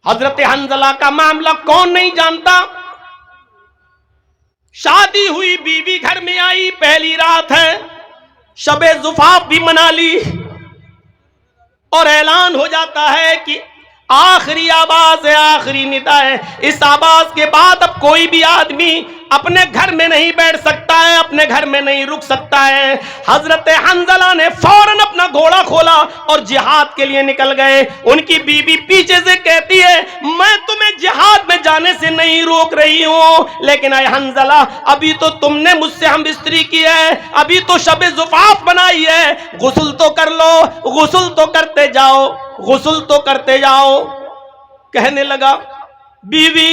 حضرت حنزلہ کا معاملہ کون نہیں جانتا؟ شادی ہوئی، بیوی گھر میں آئی، پہلی رات ہے، شب زفاف بھی منا لی اور اعلان ہو جاتا ہے کہ آخری آواز ہے، آخری ندا ہے۔ اس آواز کے بعد اب کوئی بھی آدمی اپنے گھر میں نہیں بیٹھ سکتا ہے، اپنے گھر میں نہیں رک سکتا ہے۔ حضرت حنزلہ نے فوراً اپنا گھوڑا کھولا اور جہاد کے لیے نکل گئے۔ ان کی بیوی پیچھے سے کہتی ہے میں تمہیں جہاد میں جانے سے نہیں روک رہی ہوں، لیکن اے حنزلہ ابھی تو تم نے مجھ سے ہم بستری کی ہے، ابھی تو شب زفاف بنائی ہے، غسل تو کر لو، غسل تو کرتے جاؤ، غسل تو کرتے جاؤ۔ کہنے لگا بیوی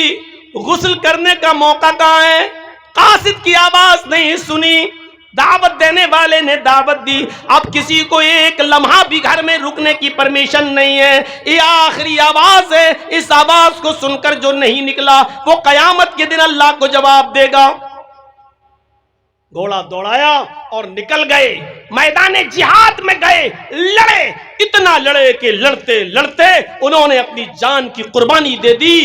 غسل کرنے کا موقع کہاں ہے؟ قاصد کی آواز نہیں سنی، دعوت دینے والے نے دعوت دی، اب کسی کو ایک لمحہ بھی گھر میں رکنے کی پرمیشن نہیں ہے۔ یہ آخری آواز ہے، اس آواز کو سن کر جو نہیں نکلا وہ قیامت کے دن اللہ کو جواب دے گا۔ گھوڑا دوڑایا اور نکل گئے، میدان جہاد میں گئے، لڑے، اتنا لڑے کہ لڑتے لڑتے انہوں نے اپنی جان کی قربانی دے دی،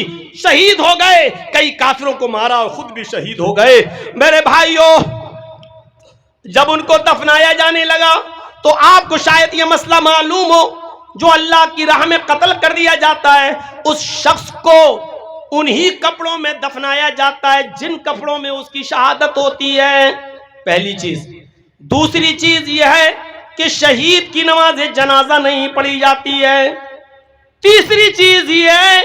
شہید ہو گئے، کئی کافروں کو مارا اور خود بھی شہید ہو گئے۔ میرے بھائیوں، جب ان کو دفنایا جانے لگا تو آپ کو شاید یہ مسئلہ معلوم ہو، جو اللہ کی راہ میں قتل کر دیا جاتا ہے اس شخص کو انہی کپڑوں میں دفنایا جاتا ہے جن کپڑوں میں اس کی شہادت ہوتی ہے، پہلی چیز۔ دوسری چیز یہ ہے کہ شہید کی نماز جنازہ نہیں پڑھی جاتی ہے۔ تیسری چیز یہ ہے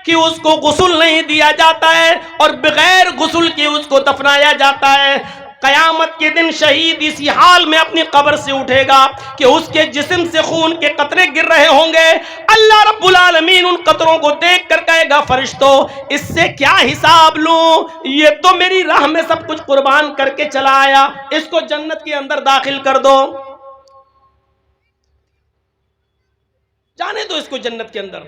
کہ اس کو غسل نہیں دیا جاتا ہے اور بغیر غسل کے اس کو دفنایا جاتا ہے۔ قیامت کے دن شہید اسی حال میں اپنی قبر سے اٹھے گا کہ اس کے جسم سے خون کے قطرے گر رہے ہوں گے۔ اللہ رب العالمین ان قطروں کو دیکھ کر کہے گا فرشتوں اس سے کیا حساب لوں، یہ تو میری راہ میں سب کچھ قربان کر کے چلا آیا، اس کو جنت کے اندر داخل کر دو، جانے دو اس کو جنت کے اندر۔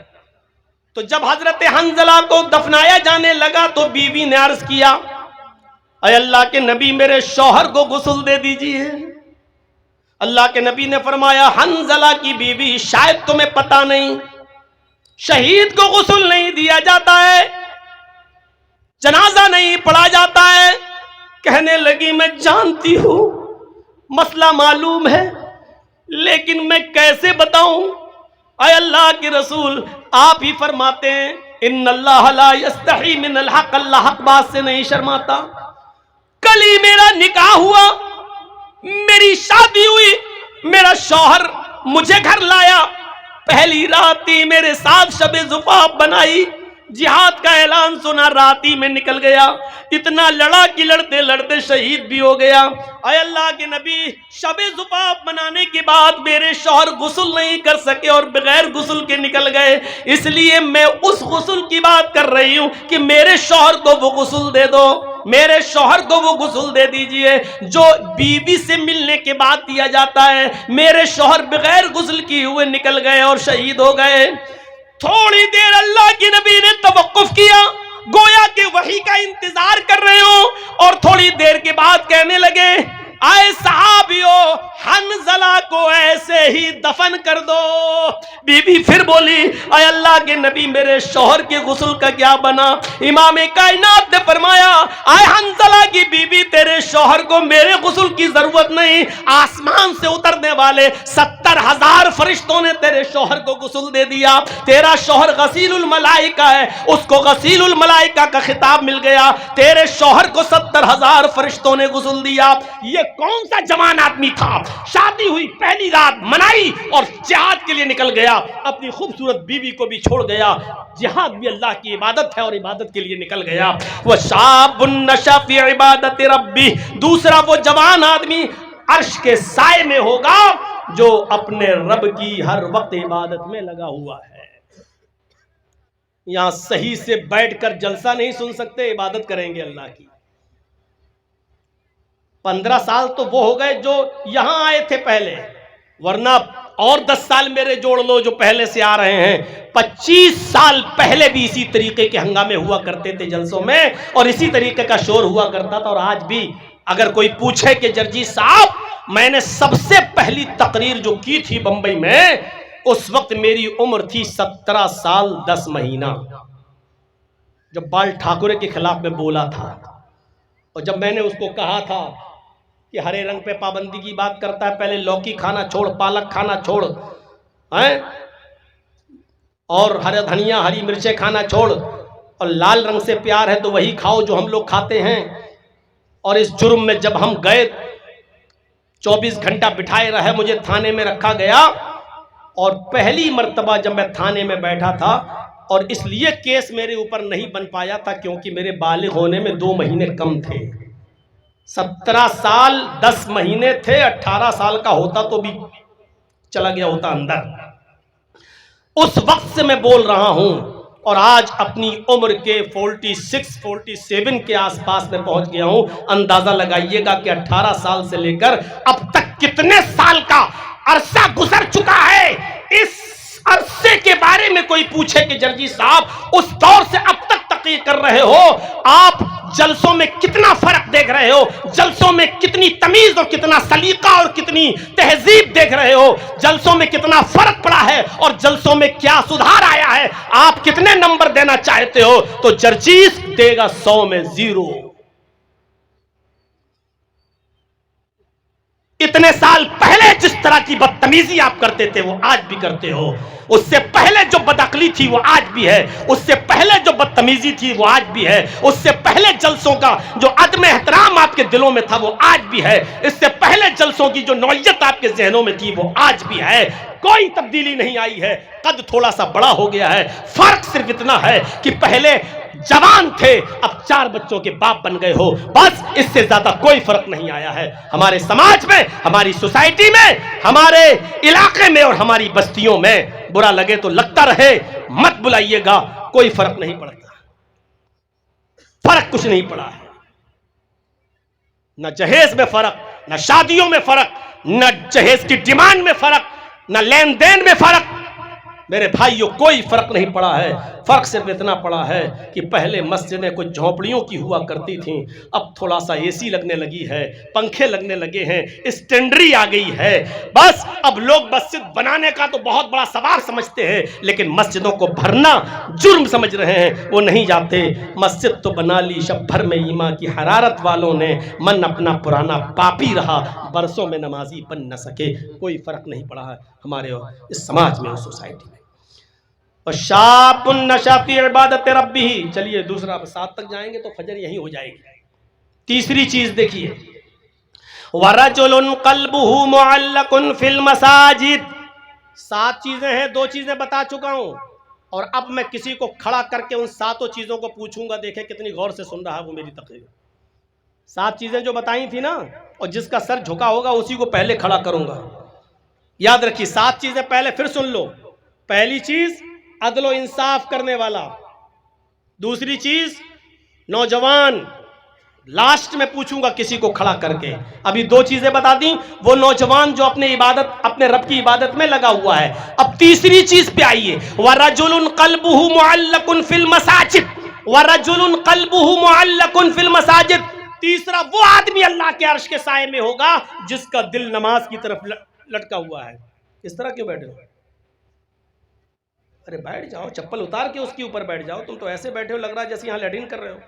تو جب حضرت حنزلہ کو دفنایا جانے لگا تو بیوی نے عرض کیا اے اللہ کے نبی میرے شوہر کو غسل دے دیجئے۔ اللہ کے نبی نے فرمایا حنزلہ کی بیوی شاید تمہیں پتہ نہیں، شہید کو غسل نہیں دیا جاتا ہے، جنازہ نہیں پڑھا جاتا ہے۔ کہنے لگی میں جانتی ہوں، مسئلہ معلوم ہے، لیکن میں کیسے بتاؤں؟ اے اللہ کے رسول آپ ہی فرماتے ہیں ان اللہ لا یستحی من الحق، اللہ حق بات سے نہیں شرماتا۔ کل ہی میرا نکاح ہوا، میری شادی ہوئی، میرا شوہر مجھے گھر لایا، پہلی رات ہی میرے ساتھ شب زفاف بنائی، جہاد کا اعلان سنا، رات ہی میں نکل گیا، اتنا لڑا کہ لڑتے لڑتے شہید بھی ہو گیا۔ اے اللہ کے نبی شب زفاف بنانے کے بعد میرے شوہر غسل نہیں کر سکے اور بغیر غسل کے نکل گئے، اس لیے میں اس غسل کی بات کر رہی ہوں کہ میرے شوہر کو وہ غسل دے دو، میرے شوہر کو وہ غسل دے دیجئے جو بیوی سے ملنے کے بعد دیا جاتا ہے۔ میرے شوہر بغیر غسل کیے ہوئے نکل گئے اور شہید ہو گئے۔ تھوڑی دیر اللہ کے نبی نے توقف کیا، گویا کہ وحی کا انتظار کر رہے ہوں، اور تھوڑی دیر کے بعد کہنے لگے اے صحابیو حنزلہ کو ایسے ہی دفن کر دو۔ بی بی پھر بولی اے اللہ کے نبی میرے شوہر کے غسل کا کیا بنا؟ امام کائنات نے فرمایا اے حنزلہ کی بی بی تیرے شوہر کو میرے غسل کی ضرورت نہیں، آسمان سے اترنے والے 70,000 فرشتوں نے تیرے شوہر کو غسل دے دیا۔ تیرا شوہر غسیل الملائکہ ہے، اس کو غسیل الملائکہ کا خطاب مل گیا، تیرے شوہر کو 70,000 فرشتوں نے غسل دیا۔ یہ کون سا جوان آدمی تھا، شادی ہوئی، پہلی رات منائی اور جہاد کے لیے نکل گیا، اپنی خوبصورت بیوی کو بھی چھوڑ گیا۔ جہاد بھی اللہ کی عبادت ہے اور عبادت کے لیے نکل گیا۔ وَشَابٌ نَشَأَ فِي عِبَادَةِ رَبِّهِ، دوسرا وہ جوان آدمی عرش کے سائے میں ہوگا جو اپنے رب کی ہر وقت عبادت میں لگا ہوا ہے۔ یہاں صحیح سے بیٹھ کر جلسہ نہیں سن سکتے، عبادت کریں گے اللہ کی۔ 15 سال تو وہ ہو گئے جو یہاں آئے تھے پہلے، ورنہ اور 10 سال میرے جوڑ لو جو پہلے سے آ رہے ہیں۔ 25 سال پہلے بھی اسی طریقے کے ہنگامے ہوا کرتے تھے جلسوں میں، اور اسی طریقے کا شور ہوا کرتا تھا۔ اور آج بھی اگر کوئی پوچھے کہ جرجی صاحب میں نے سب سے پہلی تقریر جو کی تھی بمبئی میں، اس وقت میری عمر تھی 17 سال 10 مہینہ، جب بال ٹھاکرے کے خلاف میں بولا تھا، اور جب میں نے اس کو کہا تھا کہ ہرے رنگ پہ پابندی کی بات کرتا ہے، پہلے لوکی کھانا چھوڑ، پالک کھانا چھوڑ، اور ہرا دھنیا ہری مرچیں کھانا چھوڑ، اور لال رنگ سے پیار ہے تو وہی کھاؤ جو ہم لوگ کھاتے ہیں۔ اور اس جرم میں جب ہم گئے 24 گھنٹہ بٹھائے رہے، مجھے تھانے میں رکھا گیا، اور پہلی مرتبہ جب میں تھانے میں بیٹھا تھا، اور اس لیے کیس میرے اوپر نہیں بن پایا تھا کیونکہ میرے بالغ ہونے میں 2 مہینے کم تھے، 17 سال 10 مہینے تھے، 18 سال کا ہوتا تو بھی چلا گیا ہوتا اندر۔ اس وقت سے میں بول رہا ہوں، اور آج اپنی عمر کے 46 47 کے آس پاس میں پہنچ گیا ہوں۔ اندازہ لگائیے گا کہ 18 سال سے لے کر اب تک کتنے سال کا عرصہ گزر چکا ہے۔ اس عرصے کے بارے میں کوئی پوچھے کہ جرجی صاحب اس دور سے اب تک تحقیق کر رہے ہو، آپ جلسوں میں کتنا فرق دیکھ رہے ہو، جلسوں میں کتنی تمیز اور کتنا سلیقہ اور کتنی تہذیب دیکھ رہے ہو، جلسوں میں کتنا فرق پڑا ہے اور جلسوں میں کیا سدھار آیا ہے، آپ کتنے نمبر دینا چاہتے ہو؟ تو جرجیس دے گا 100 میں 0۔ اتنے سال پہلے جس طرح کی بدتمیزی آپ کرتے تھے وہ آج بھی کرتے ہو، اس سے پہلے جو بدعقلی تھی وہ آج بھی ہے، اس سے پہلے جو بدتمیزی تھی وہ آج بھی ہے، اس سے پہلے جلسوں کا جو عدم احترام آپ کے دلوں میں تھا وہ آج بھی ہے، اس سے پہلے جلسوں کی جو نوعیت آپ کے ذہنوں میں تھی وہ آج بھی ہے۔ کوئی تبدیلی نہیں آئی ہے، قد تھوڑا سا بڑا ہو گیا ہے، فرق صرف اتنا ہے کہ پہلے جوان تھے اب 4 بچوں کے باپ بن گئے ہو، بس اس سے زیادہ کوئی فرق نہیں آیا ہے۔ ہمارے سماج میں، ہماری سوسائٹی میں، ہمارے علاقے میں اور ہماری بستیوں میں برا لگے تو لگتا رہے، مت بلائیے گا، کوئی فرق نہیں پڑتا، فرق کچھ نہیں پڑا ہے، نہ جہیز میں فرق، نہ شادیوں میں فرق، نہ جہیز کی ڈیمانڈ میں فرق، نہ لین دین میں فرق، میرے بھائیوں کوئی فرق نہیں پڑا ہے۔ فرق صرف اتنا پڑا ہے کہ پہلے مسجدیں کچھ جھونپڑیوں کی ہوا کرتی تھیں، اب تھوڑا سا اے سی لگنے لگی ہے، پنکھے لگنے لگے ہیں، اسٹینڈری آ گئی ہے، بس اب لوگ مسجد بنانے کا تو بہت بڑا ثواب سمجھتے ہیں لیکن مسجدوں کو بھرنا جرم سمجھ رہے ہیں، وہ نہیں جاتے۔ مسجد تو بنا لی شب بھر میں ایمان کی حرارت والوں نے، من اپنا پرانا پاپی رہا، برسوں میں نمازی بن نہ سکے۔ کوئی فرق نہیں پڑا ہے ہمارے اس سماج میں، اس سوسائٹی میں۔ وَشَابٌ نَشَأَ فِي عِبَادَةِ رَبِّهِ، چلیے دوسرا 7 تک جائیں گے تو فجر یہی ہو جائے گی۔ تیسری چیز دیکھیے، وَرَجُلٌ قَلْبُهُ مُعَلَّقٌ فِي الْمَسَاجِدِ۔ 7 چیزیں ہیں، 2 چیزیں بتا چکا ہوں، اور اب میں کسی کو کھڑا کر کے ان 7 چیزوں کو پوچھوں گا، دیکھیں کتنی غور سے سن رہا ہے وہ میری تقریر۔ 7 چیزیں جو بتائی تھی نا، اور جس کا سر جھکا ہوگا اسی کو پہلے کھڑا کروں گا۔ یاد رکھیے 7 چیزیں پہلے پھر سن لو۔ پہلی چیز عدل و انصاف کرنے والا، دوسری چیز نوجوان، لاسٹ میں پوچھوں گا کسی کو کھڑا کر کے۔ ابھی 2 چیزیں بتا دیں، وہ نوجوان جو اپنے رب کی عبادت میں لگا ہوا ہے۔ اب تیسری چیز پہ آئیے، وَرَجُلٌ قَلْبُهُ مُعَلَّقٌ فِي الْمَسَاجِدِ، وَرَجُلٌ قَلْبُهُ مُعَلَّقٌ فِي الْمَسَاجِدِ۔ تیسرا وہ آدمی اللہ کے عرش کے سائے میں ہوگا جس کا دل نماز کی طرف لٹکا ہوا ہے۔ اس طرح کیوں بیٹھے ہو؟ ارے بیٹھ جاؤ، چپل اتار کے اس کے اوپر بیٹھ جاؤ، تم تو ایسے بیٹھے ہو لگ رہا ہے جیسے یہاں لیٹرین کر رہے ہو۔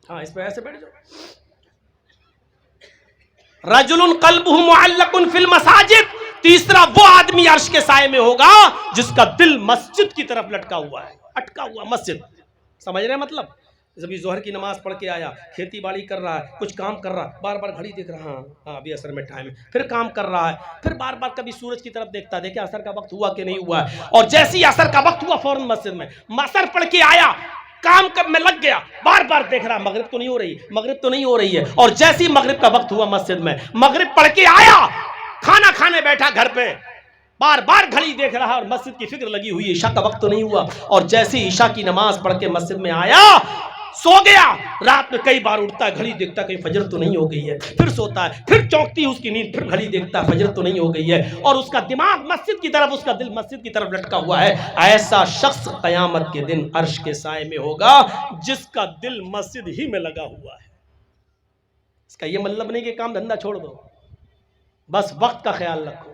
ہاں اس پہ ایسے بیٹھ جاؤ۔ رجل قلبہ معلق فی المساجد، تیسرا وہ آدمی عرش کے سائے میں ہوگا جس کا دل مسجد کی طرف لٹکا ہوا ہے، اٹکا ہوا مسجد۔ سمجھ رہے ہیں مطلب؟ جب ظہر کی نماز پڑھ کے آیا، کھیتی باڑی کر رہا ہے، کچھ کام کر رہا ہے، بار بار گھڑی دیکھ رہا، ہاں ابھی عصر میں ٹائم ہے، پھر کام کر رہا ہے، پھر بار بار کبھی سورج کی طرف دیکھتا، دیکھیں عصر کا وقت ہوا کہ نہیں ہوا ہے، اور جیسے ہی عصر کا وقت ہوا فوراً مسجد میں عصر پڑھ کے آیا، کام کب میں لگ گیا، بار بار دیکھ رہا مغرب تو نہیں ہو رہی، مغرب تو نہیں ہو رہی ہے، اور جیسے ہی مغرب کا وقت ہوا مسجد میں مغرب پڑھ کے آیا، کھانا کھانے بیٹھا گھر پہ، بار بار گھڑی دیکھ رہا اور مسجد کی فکر لگی ہوئی، عشاء کا وقت تو نہیں ہوا، اور جیسے ہی عشاء کی نماز پڑھ کے مسجد میں آیا سو گیا۔ رات میں کئی بار اٹھتا ہے، گھڑی دیکھتا کہیں فجر تو نہیں ہو گئی ہے، پھر سوتا ہے، پھر چونکتی ہے اس کی نیند، پھر گھڑی دیکھتا فجر تو نہیں ہو گئی ہے، اور اس کا دماغ مسجد کی طرف، اس کا دل مسجد کی طرف لٹکا ہوا ہے۔ ایسا شخص قیامت کے دن عرش کے سائے میں ہوگا جس کا دل مسجد ہی میں لگا ہوا ہے۔ اس کا یہ مطلب نہیں کہ کام دھندا چھوڑ دو، بس وقت کا خیال رکھو۔